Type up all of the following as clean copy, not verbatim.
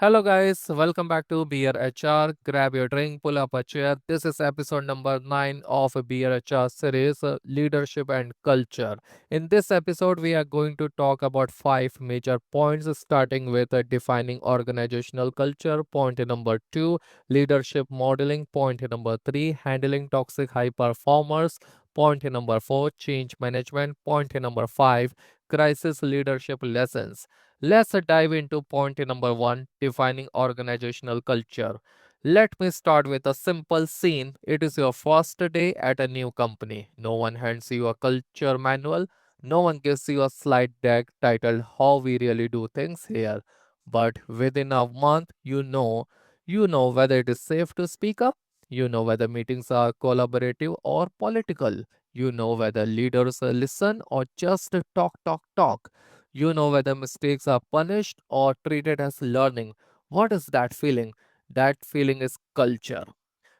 Hello, guys. Welcome back to Beer HR. Grab your drink, pull up a chair. This is episode number 9 of Beer HR series Leadership and Culture. In this episode, we are going to talk about 5 major points, starting with defining organizational culture. Point number 2, leadership modeling. Point number 3, handling toxic high performers. Point number 4, change management. Point number 5, crisis leadership lessons. Let's dive into point number 1, defining organizational culture. Let me start with a simple scene. It is your first day at a new company. No one hands you a culture manual. No one gives you a slide deck titled How We Really Do Things Here. But within a month, you know whether it is safe to speak up. You know whether meetings are collaborative or political. You know whether leaders listen or just talk, talk, talk. You know whether mistakes are punished or treated as learning. What is that feeling? That feeling is culture.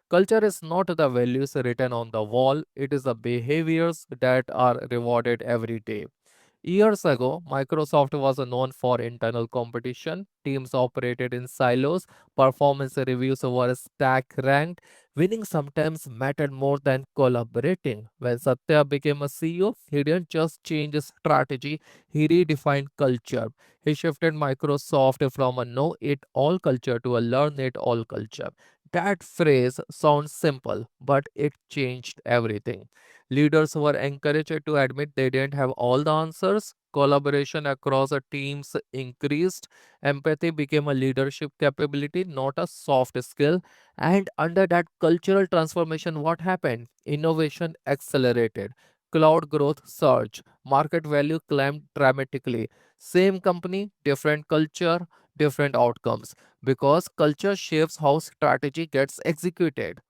Culture is not the values written on the wall, it is the behaviors that are rewarded every day. Years ago, Microsoft was known for internal competition. Teams operated in silos, performance reviews were stack ranked, winning sometimes mattered more than collaborating. When Satya became a CEO, he didn't just change his strategy, he redefined culture. He shifted Microsoft from a know it all culture to a learn it all culture. That phrase sounds simple, but it changed everything. Leaders were encouraged to admit they didn't have all the answers. Collaboration across a teams increased. Empathy became a leadership capability, not a soft skill. And under that cultural transformation, what happened? Innovation accelerated. Cloud growth surged. Market value climbed dramatically. Same company, different culture, different outcomes. Because culture shapes how strategy gets executed.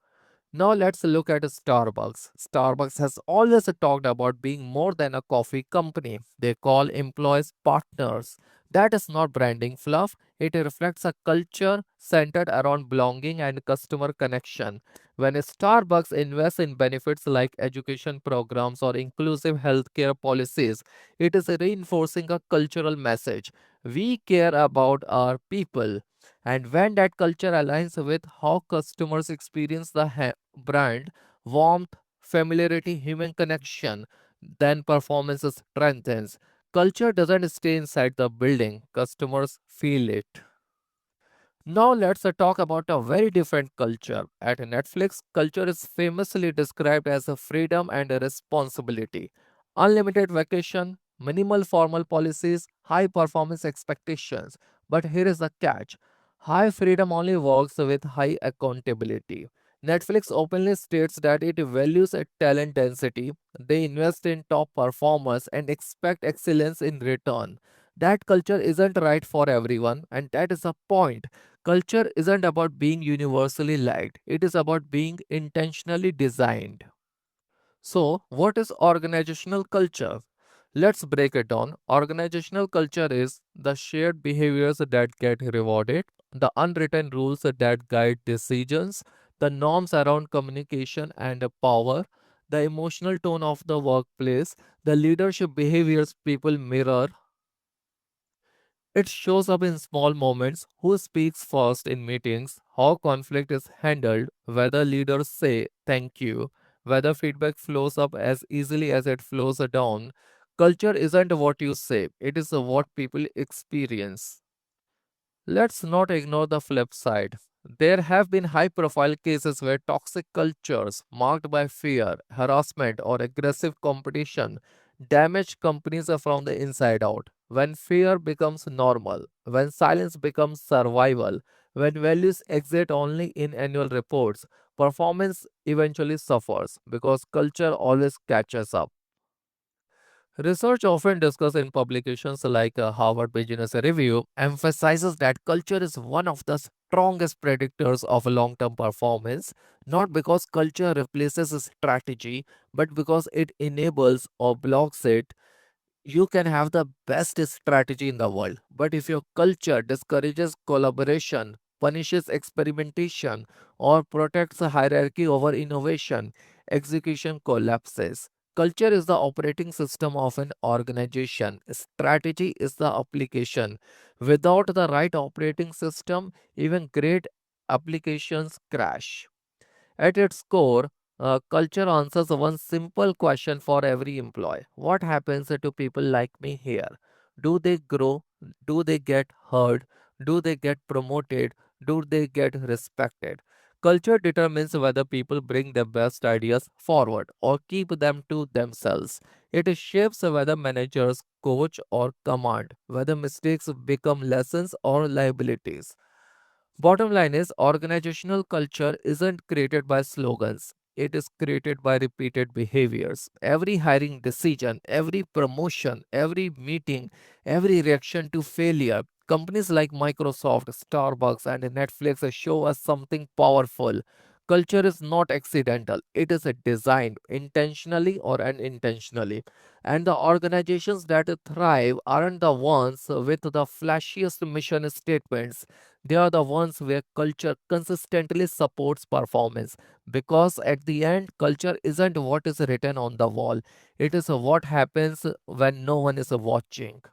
Now let's look at Starbucks. Starbucks has always talked about being more than a coffee company. They call employees partners. That is not branding fluff. It reflects a culture centered around belonging and customer connection. When Starbucks invests in benefits like education programs or inclusive healthcare policies, it is reinforcing a cultural message. We care about our people. And when that culture aligns with how customers experience the brand, warmth, familiarity, human connection, then performance strengthens. Culture doesn't stay inside the building, customers feel it. Now let's talk about a very different culture. At Netflix, culture is famously described as a freedom and a responsibility. Unlimited vacation, minimal formal policies, high performance expectations. But here is the catch. High freedom only works with high accountability. Netflix openly states that it values a talent density. They invest in top performers and expect excellence in return. That culture isn't right for everyone, and that is the point. Culture isn't about being universally liked, it is about being intentionally designed. So, what is organizational culture? Let's break it down. Organizational culture is the shared behaviors that get rewarded, the unwritten rules that guide decisions, the norms around communication and power, the emotional tone of the workplace, the leadership behaviors people mirror. It shows up in small moments: who speaks first in meetings, how conflict is handled, whether leaders say thank you, whether feedback flows up as easily as it flows down. Culture isn't what you say, it is what people experience. Let's not ignore the flip side. There have been high profile cases where toxic cultures, marked by fear, harassment, or aggressive competition, damage companies from the inside out. When fear becomes normal, when silence becomes survival, when values exist only in annual reports, performance eventually suffers because culture always catches up. Research often discussed in publications like Harvard Business Review emphasizes that culture is one of the strongest predictors of long-term performance, not because culture replaces strategy, but because it enables or blocks it. You can have the best strategy in the world, but if your culture discourages collaboration, punishes experimentation, or protects hierarchy over innovation, execution collapses. Culture is the operating system of an organization. Strategy is the application. Without the right operating system, even great applications crash. At its core, culture answers one simple question for every employee: what happens to people like me here? Do they grow? Do they get heard? Do they get promoted? Do they get respected? Culture determines whether people bring their best ideas forward or keep them to themselves. It shapes whether managers coach or command, whether mistakes become lessons or liabilities. Bottom line is, organizational culture isn't created by slogans. It is created by repeated behaviors. Every hiring decision, every promotion, every meeting, every reaction to failure. Companies like Microsoft, Starbucks, and Netflix show us something powerful. Culture is not accidental, it is designed intentionally or unintentionally. And the organizations that thrive aren't the ones with the flashiest mission statements. They are the ones where culture consistently supports performance. Because at the end, culture isn't what is written on the wall, it is what happens when no one is watching.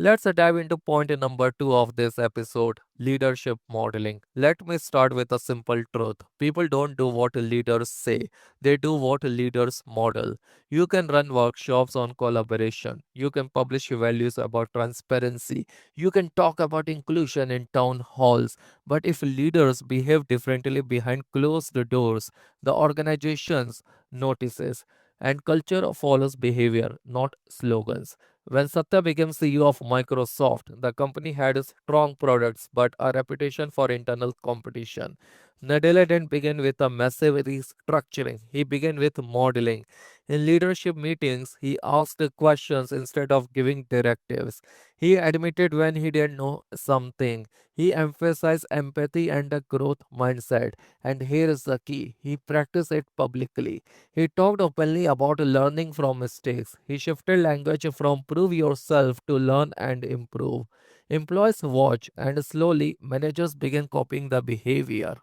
Let's dive into point number two of this episode: leadership modeling. Let me start with a simple truth. People don't do what leaders say, they do what leaders model. You can run workshops on collaboration, you can publish values about transparency, you can talk about inclusion in town halls, but if leaders behave differently behind closed doors, the organizations notices. And culture follows behavior, not slogans. When Satya became CEO of Microsoft, the company had strong products but a reputation for internal competition. Nadella didn't begin with a massive restructuring, he began with modeling. In leadership meetings, he asked questions instead of giving directives. He admitted when he didn't know something. He emphasized empathy and a growth mindset. And here is the key: he practiced it publicly. He talked openly about learning from mistakes. He shifted language from prove yourself to learn and improve. Employees watch, and slowly managers begin copying the behavior.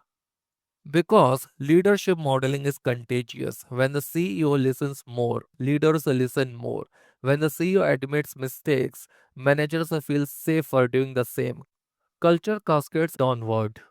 Because leadership modeling is contagious. When the CEO listens more, leaders listen more. When the CEO admits mistakes, managers feel safer doing the same. Culture cascades downward.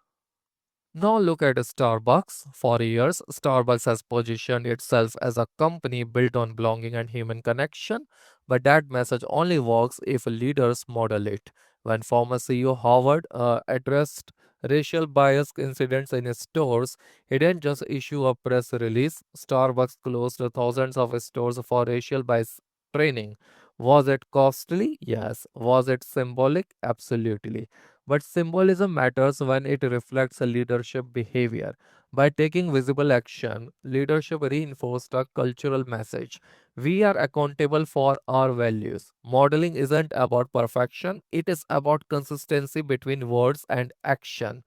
Now look at Starbucks. For years, Starbucks has positioned itself as a company built on belonging and human connection, but that message only works if leaders model it. When former CEO Howard addressed racial bias incidents in his stores, he didn't just issue a press release. Starbucks closed thousands of stores for racial bias training. Was it costly? Yes. Was it symbolic? Absolutely. But symbolism matters when it reflects a leadership behavior. By taking visible action, leadership reinforced a cultural message. We are accountable for our values. Modeling isn't about perfection, it is about consistency between words and action.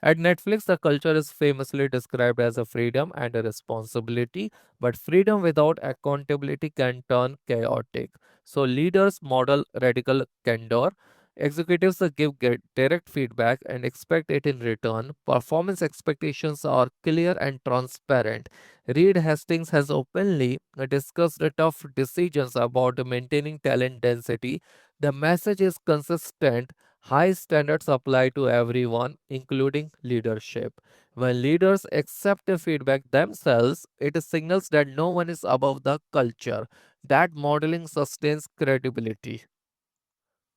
At Netflix, the culture is famously described as a freedom and a responsibility, but freedom without accountability can turn chaotic. So, leaders model radical candor. Executives give direct feedback and expect it in return. Performance expectations are clear and transparent. Reed Hastings has openly discussed the tough decisions about maintaining talent density. The message is consistent: high standards apply to everyone, including leadership. When leaders accept the feedback themselves, it signals that no one is above the culture. That modeling sustains credibility.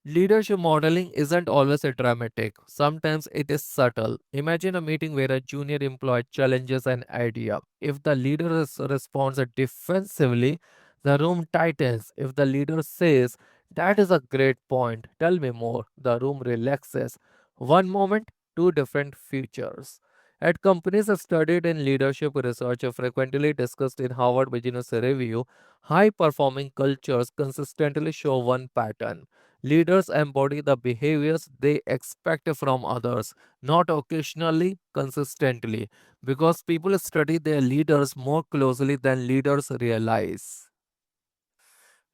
Leadership modeling isn't always a dramatic. Sometimes it is subtle. Imagine a meeting where a junior employee challenges an idea. If the leader responds defensively, the room tightens. If the leader says, "That is a great point, tell me more," the room relaxes. One moment, two different futures. At companies studied in leadership research frequently discussed in Harvard Business Review, high performing cultures consistently show one pattern: leaders embody the behaviors they expect from others, not occasionally, consistently, because people study their leaders more closely than leaders realize.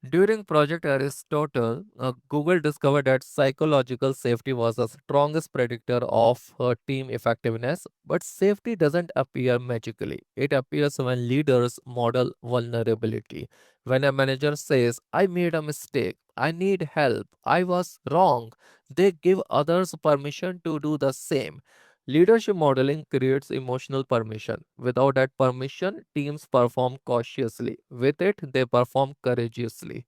During Project Aristotle, Google discovered that psychological safety was the strongest predictor of team effectiveness. But safety doesn't appear magically, it appears when leaders model vulnerability. When a manager says, I made a mistake, I need help, I was wrong, they give others permission to do the same. Leadership modeling creates emotional permission. Without that permission, teams perform cautiously. With it, they perform courageously.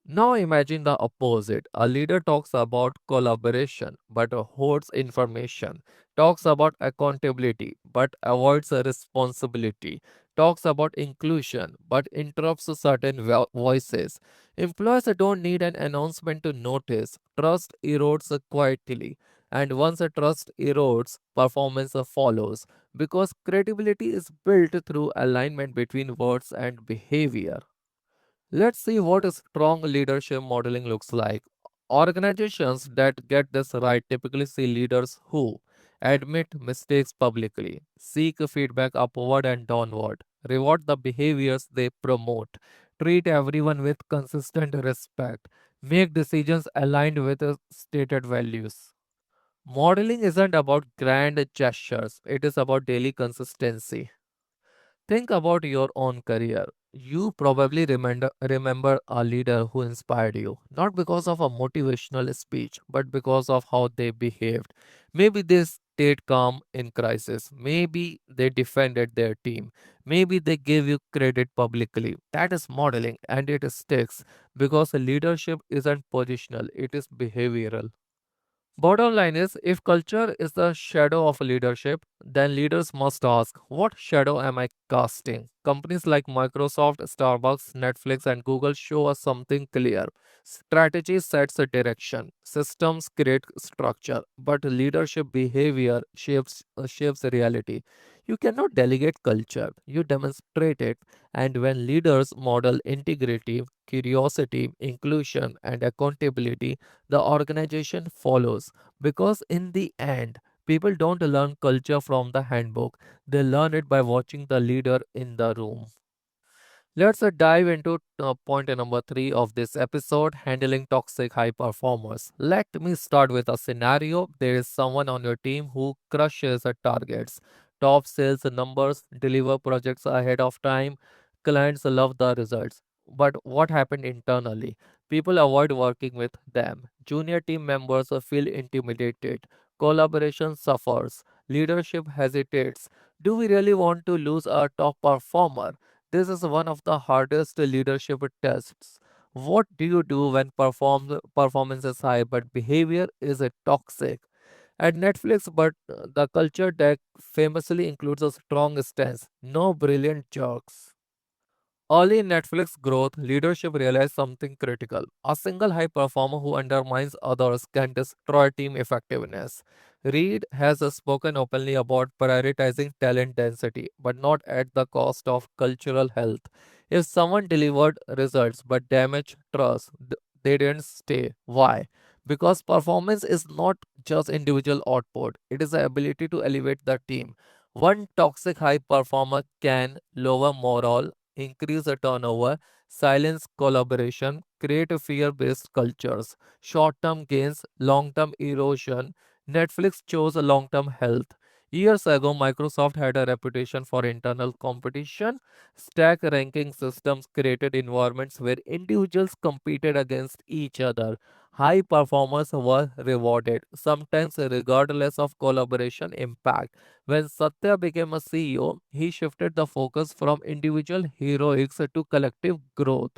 Now imagine the opposite. A leader talks about collaboration but hoards information, talks about accountability but avoids a responsibility, talks about inclusion but interrupts certain voices. Employees don't need an announcement to notice. Trust erodes quietly. And once a trust erodes, performance follows because credibility is built through alignment between words and behavior. Let's see what a strong leadership modeling looks like. Organizations that get this right typically see leaders who admit mistakes publicly, seek feedback upward and downward, reward the behaviors they promote, treat everyone with consistent respect, make decisions aligned with stated values. Modeling isn't about grand gestures, it is about daily consistency. Think about your own career. You probably remember a leader who inspired you, not because of a motivational speech, but because of how they behaved. Maybe they stayed calm in crisis. Maybe they defended their team. Maybe they gave you credit publicly. That is modeling and it sticks because leadership isn't positional, it is behavioral. Bottom line is if culture is the shadow of leadership, then leaders must ask, what shadow am I casting? Companies like Microsoft, Starbucks, Netflix, and Google show us something clear. Strategy sets a direction, systems create structure, but leadership behavior shapes reality. You cannot delegate culture, you demonstrate it, and when leaders model integrity, curiosity, inclusion, and accountability, the organization follows because in the end people don't learn culture from the handbook, they learn it by watching the leader in the room. Let's dive into point number 3 of this episode, handling toxic high performers. Let me start with a scenario. There is someone on your team who crushes the targets, top sales numbers, deliver projects ahead of time. Clients love the results. But what happened internally? People avoid working with them. Junior team members feel intimidated. Collaboration suffers. Leadership hesitates. Do we really want to lose our top performer? This is one of the hardest leadership tests. What do you do when performance is high but behavior is toxic? At Netflix, but the culture deck famously includes a strong stance. No brilliant jokes. Early in Netflix growth, leadership realized something critical. A single high performer who undermines others can destroy team effectiveness. Reed has spoken openly about prioritizing talent density, but not at the cost of cultural health. If someone delivered results but damaged trust, they didn't stay. Why? Because performance is not just individual output, it is the ability to elevate the team. One toxic high performer can lower morale, increase the turnover, silence collaboration, create fear-based cultures, short-term gains, long-term erosion. Netflix chose long-term health. Years ago, Microsoft had a reputation for internal competition. Stack ranking systems created environments where individuals competed against each other. High performers were rewarded, sometimes regardless of collaboration impact. When Satya became a CEO, he shifted the focus from individual heroics to collective growth.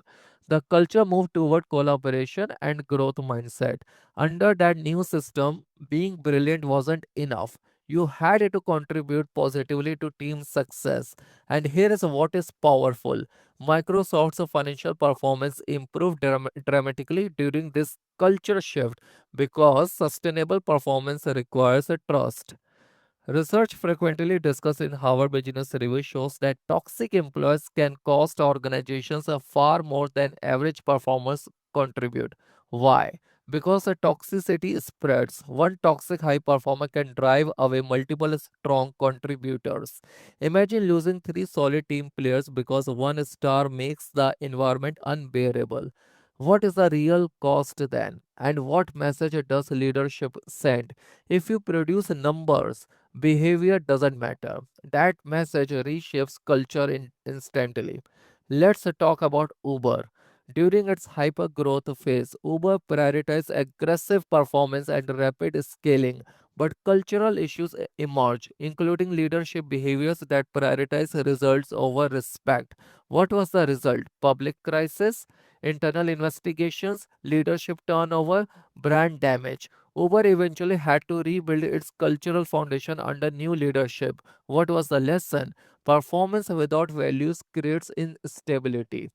The culture moved toward collaboration and growth mindset. Under that new system, being brilliant wasn't enough. You had to contribute positively to team success. And here is what is powerful. Microsoft's financial performance improved dramatically during this culture shift because sustainable performance requires a trust. Research frequently discussed in Harvard Business Review shows that toxic employees can cost organizations far more than average performers contribute. Why? Because the toxicity spreads. One toxic high performer can drive away multiple strong contributors. Imagine losing three solid team players because one star makes the environment unbearable. What is the real cost then? And what message does leadership send? If you produce numbers, behavior doesn't matter. That message reshapes culture instantly. Let's talk about Uber. During its hyper growth phase, Uber prioritized aggressive performance and rapid scaling, but cultural issues emerged, including leadership behaviors that prioritize results over respect. What was the result? Public crisis, internal investigations, leadership turnover, brand damage. Uber eventually had to rebuild its cultural foundation under new leadership. What was the lesson? Performance without values creates instability.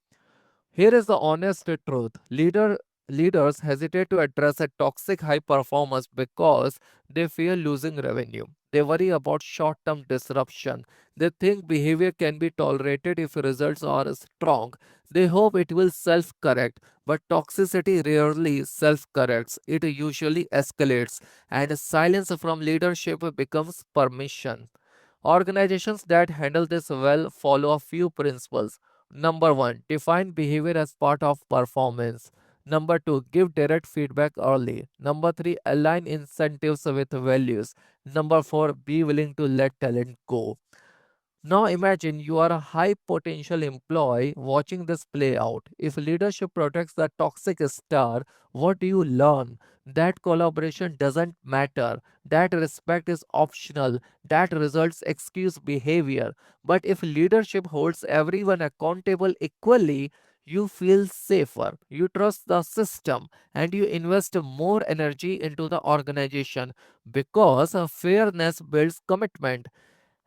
Here is the honest truth. Leaders hesitate to address a toxic high performance because they fear losing revenue. They worry about short term disruption. They think behavior can be tolerated if results are strong. They hope it will self correct. But toxicity rarely self corrects, it usually escalates, and silence from leadership becomes permission. Organizations that handle this well follow a few principles. Number one, define behavior as part of performance. Number two, give direct feedback early. Number three, align incentives with values. Number four, be willing to let talent go. Now imagine you are a high potential employee watching this play out. If leadership protects the toxic star, what do you learn? That collaboration doesn't matter. That respect is optional. That results excuse behavior. But if leadership holds everyone accountable equally, you feel safer, you trust the system, and you invest more energy into the organization because fairness builds commitment.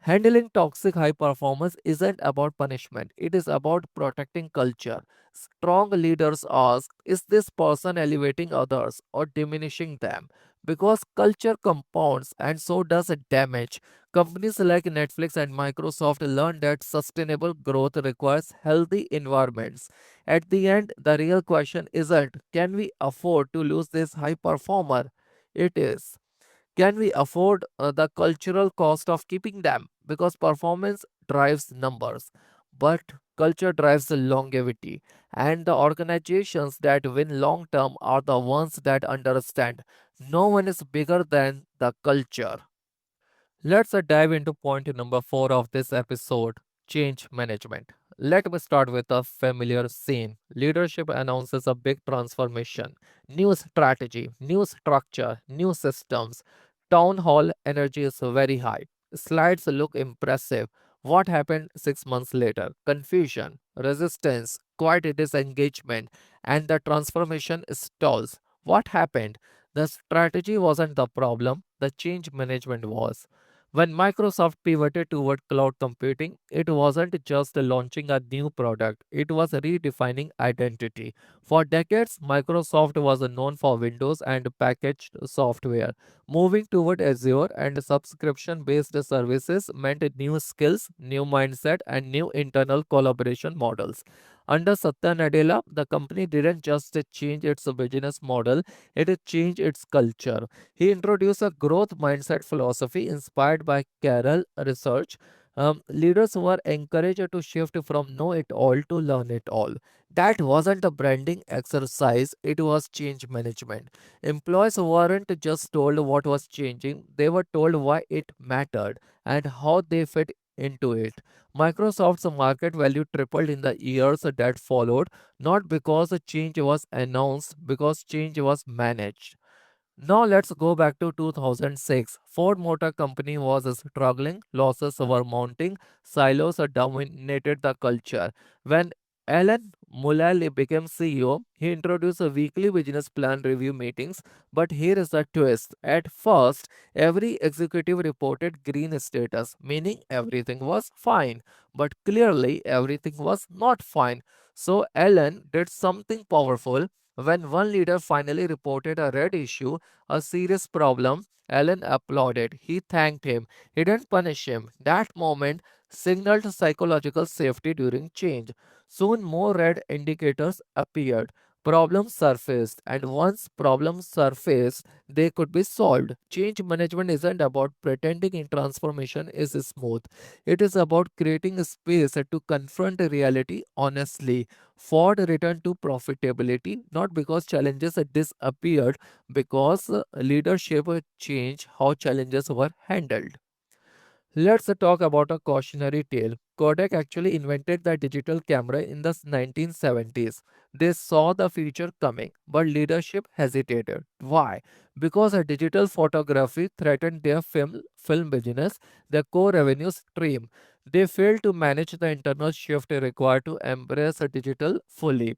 Handling toxic high performance isn't about punishment, it is about protecting culture. Strong leaders ask, is this person elevating others or diminishing them? Because culture compounds and so does damage. Companies like Netflix and Microsoft learned that sustainable growth requires healthy environments. At the end, the real question isn't, can we afford to lose this high performer? It is, can we afford the cultural cost of keeping them? Because performance drives numbers, but culture drives the longevity. And the organizations that win long term are the ones that understand no one is bigger than the culture. Let's dive into point number 4 of this episode, change management. Let me start with a familiar scene. Leadership announces a big transformation, new strategy, new structure, new systems. Town hall energy is very high. Slides look impressive. What happened 6 months later? Confusion, resistance, quiet disengagement, and the transformation stalls. What happened? The strategy wasn't the problem, the change management was. When Microsoft pivoted toward cloud computing, it wasn't just launching a new product, it was redefining identity. For decades, Microsoft was known for Windows and packaged software. Moving toward Azure and subscription based services meant new skills, new mindset, and new internal collaboration models. Under Satya Nadella, the company didn't just change its business model, it changed its culture. He introduced a growth mindset philosophy inspired by Carroll research. Leaders were encouraged to shift from know it all to learn it all. That wasn't a branding exercise, it was change management. Employees weren't just told what was changing, they were told why it mattered and how they fit into it. Microsoft's market value tripled in the years that followed, not because a change was announced, because change was managed. Now let's go back to 2006. Ford Motor Company was struggling, losses were mounting, silos dominated the culture. When Alan Mulally became CEO, he introduced a weekly business plan review meetings. But here is the twist. At first, every executive reported green status, meaning everything was fine. But clearly, everything was not fine. So Alan did something powerful. When one leader finally reported a red issue, a serious problem, Allen applauded. He thanked him. He didn't punish him. That moment signaled psychological safety during change. Soon more red indicators appeared. Problems surfaced, and once problems surfaced, they could be solved. Change management isn't about pretending in transformation is smooth. It is about creating a space to confront reality honestly. Ford returned to profitability not because challenges disappeared, because leadership changed how challenges were handled. Let's talk about a cautionary tale. Kodak actually invented the digital camera in the 1970s. They saw the future coming, but leadership hesitated. Why? Because a digital photography threatened their film business, their core revenue stream. They failed to manage the internal shift required to embrace a digital fully.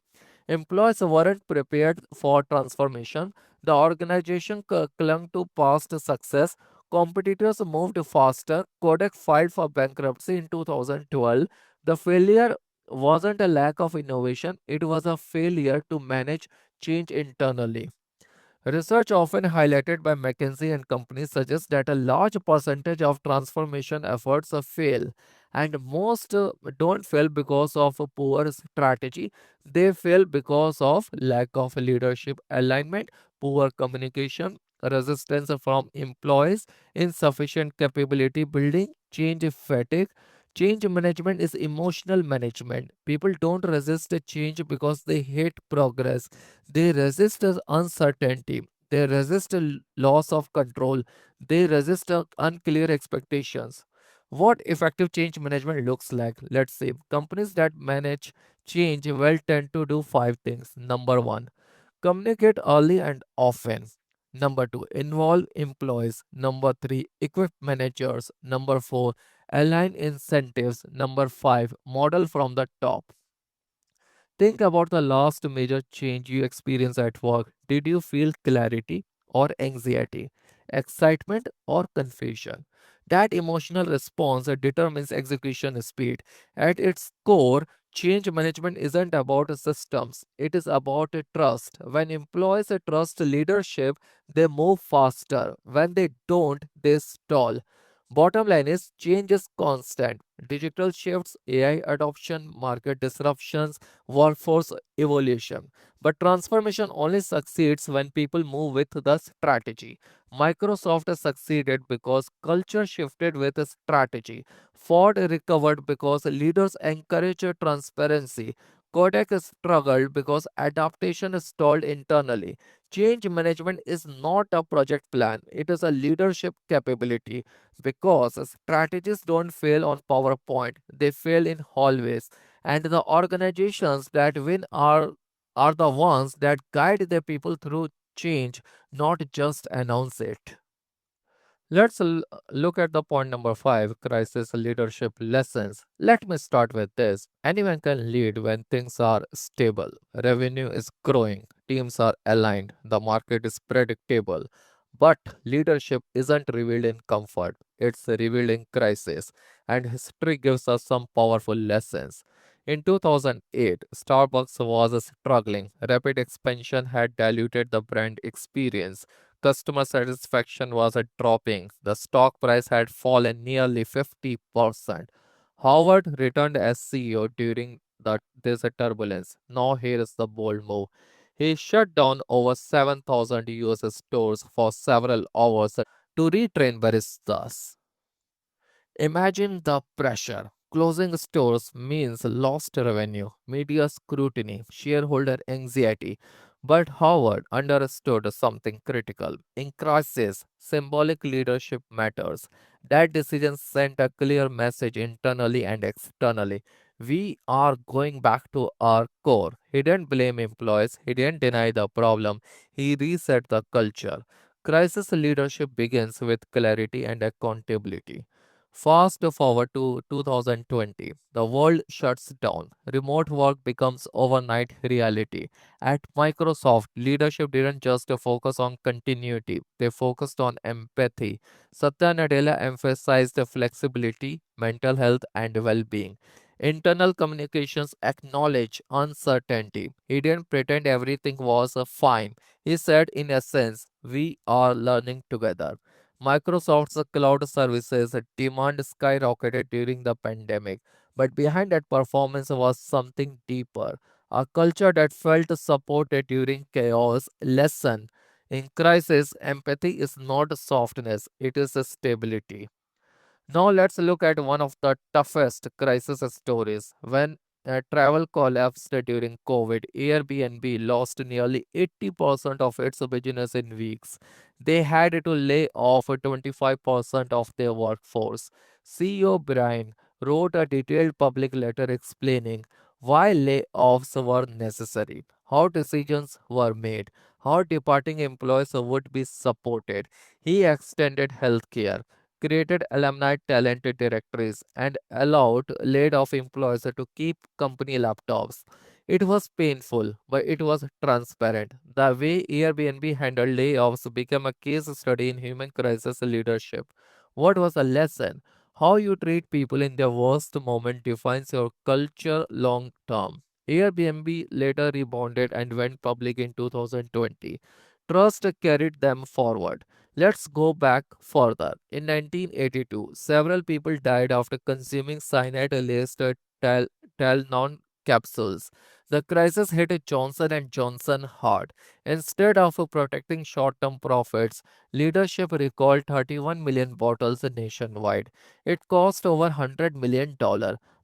Employees weren't prepared for transformation. The organization clung to past success. Competitors moved faster. Kodak filed for bankruptcy in 2012. The failure wasn't a lack of innovation, it was a failure to manage change internally. Research often highlighted by McKinsey and companies suggests that a large percentage of transformation efforts fail, and most don't fail because of a poor strategy. They fail because of lack of leadership alignment, poor communication, resistance from employees, insufficient capability building, change fatigue. Change management is emotional management. People don't resist a change because they hate progress. They resist uncertainty. They resist loss of control. They resist unclear expectations. What effective change management looks like? Let's see. Companies that manage change well tend to do five things. Number one, communicate early and often. Number two, involve employees. Number three, equip managers. Number four, align incentives. Number five, model from the top. Think about the last major change you experienced at work. Did you feel clarity or anxiety, excitement or confusion? That emotional response determines execution speed. At its core, change management isn't about systems, it is about trust. When employees trust leadership, they move faster. When they don't, they stall. Bottom line is change is constant. Digital shifts, AI adoption, market disruptions, workforce evolution. But transformation only succeeds when people move with the strategy. Microsoft succeeded because culture shifted with a strategy. Ford recovered because leaders encouraged transparency. Kodak struggled because adaptation stalled internally. Change management is not a project plan, it is a leadership capability because strategies don't fail on PowerPoint, they fail in hallways, and the organizations that win are the ones that guide their people through change, not just announce it. Let's look at the point number five, crisis leadership lessons. Let me start with this. Anyone can lead when things are stable, revenue is growing, teams are aligned, the market is predictable. But leadership isn't revealed in comfort, it's revealed in crisis. And history gives us some powerful lessons. In 2008, Starbucks was struggling. Rapid expansion had diluted the brand experience. Customer satisfaction was dropping. The stock price had fallen nearly 50%. Howard returned as CEO during this turbulence. Now here is the bold move. He shut down over 7,000 US stores for several hours to retrain baristas. Imagine the pressure. Closing stores means lost revenue, media scrutiny, shareholder anxiety. But Howard understood something critical. In crisis, symbolic leadership matters. That decision sent a clear message internally and externally. We are going back to our core. He didn't blame employees, he didn't deny the problem, he reset the culture. Crisis leadership begins with clarity and accountability. Fast forward to 2020, the world shuts down. Remote work becomes overnight reality. At Microsoft, leadership didn't just focus on continuity, they focused on empathy. Satya Nadella emphasized flexibility, mental health, and well being. Internal communications acknowledge uncertainty. He didn't pretend everything was fine. He said, in essence, we are learning together. Microsoft's cloud services demand skyrocketed during the pandemic, but behind that performance was something deeper. A culture that felt supported during chaos. Lesson. In crisis, empathy is not softness, it is a stability. Now let's look at one of the toughest crisis stories. When travel collapsed during COVID, Airbnb lost nearly 80% of its business in weeks. They had to lay off 25% of their workforce. CEO Brian wrote a detailed public letter explaining why layoffs were necessary, how decisions were made, how departing employees would be supported. He extended healthcare, created alumni talent directories, and allowed laid off employees to keep company laptops. It was painful, but it was transparent. The way Airbnb handled layoffs became a case study in human crisis leadership. What was a lesson? How you treat people in their worst moment defines your culture long term. Airbnb later rebounded and went public in 2020. Trust carried them forward. Let's go back further. In 1982, several people died after consuming cyanide-laced tal- Talnon capsules. The crisis hit Johnson and Johnson hard. Instead of protecting short-term profits, leadership recalled 31 million bottles nationwide. It cost over $100 million.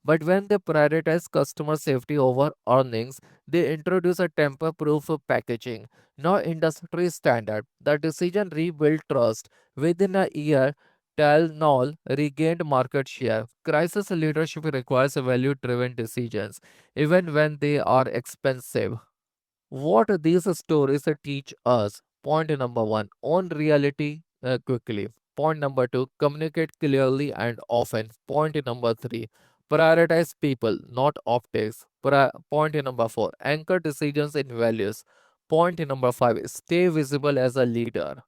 But when they prioritized customer safety over earnings, they introduced a tamper-proof packaging, now industry standard. The decision rebuilt trust. Within a year, Talnol regained market share. Crisis leadership requires value driven decisions, even when they are expensive. What these stories teach us? Point number one, own reality quickly. Point number two, communicate clearly and often. Point number three, prioritize people, not optics. Point number four, anchor decisions in values. Point number five, stay visible as a leader.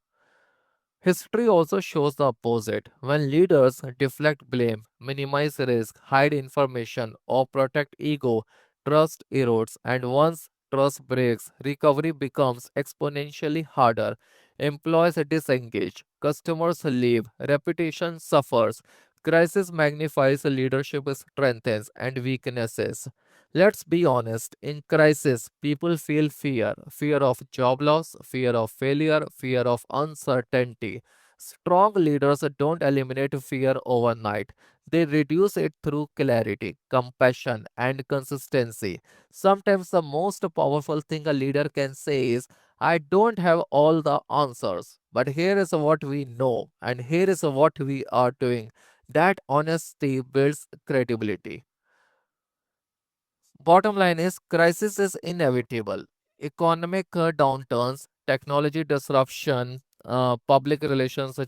History also shows the opposite. When leaders deflect blame, minimize risk, hide information, or protect ego, trust erodes, and once trust breaks, recovery becomes exponentially harder. Employees disengage, customers leave, reputation suffers. Crisis magnifies leadership strengthens and weaknesses. Let's be honest, in crisis, people feel fear of job loss, fear of failure, fear of uncertainty. Strong leaders don't eliminate fear overnight. They reduce it through clarity, compassion, and consistency. Sometimes the most powerful thing a leader can say is, I don't have all the answers, but here is what we know, and here is what we are doing. That honesty builds credibility. Bottom line is crisis is inevitable. Economic downturns, technology disruption, public relations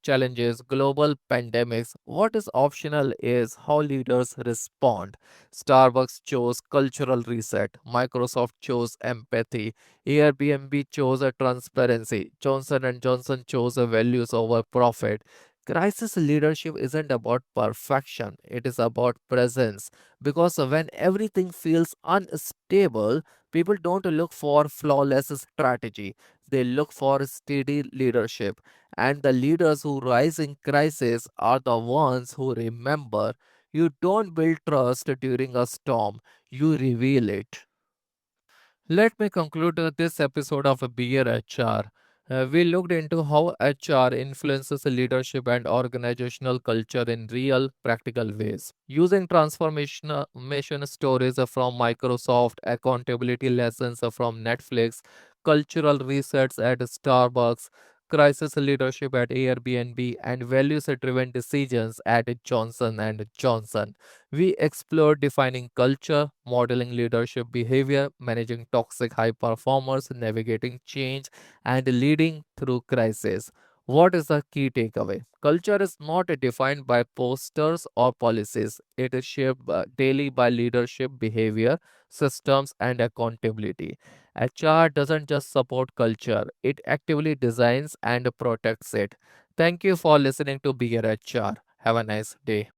challenges, global pandemics. What is optional is how leaders respond. Starbucks chose cultural reset. Microsoft chose empathy. Airbnb chose a transparency. Johnson and Johnson chose a values over profit. Crisis leadership isn't about perfection. It is about presence, because when everything feels unstable, people don't look for flawless strategy, they look for steady leadership. And the leaders who rise in crisis are the ones who remember, you don't build trust during a storm, you reveal it. Let me conclude this episode of Beer HR. We looked into how HR influences leadership and organizational culture in real, practical ways. Using transformation stories from Microsoft, accountability lessons from Netflix, cultural resets at Starbucks, crisis leadership at Airbnb, and values-driven decisions at Johnson and Johnson. We explore defining culture, modeling leadership behavior, managing toxic high performers, navigating change, and leading through crisis. What is the key takeaway? Culture is not defined by posters or policies. It is shaped daily by leadership behavior, systems, and accountability. HR doesn't just support culture, it actively designs and protects it. Thank you for listening to Be Your HR. Have a nice day.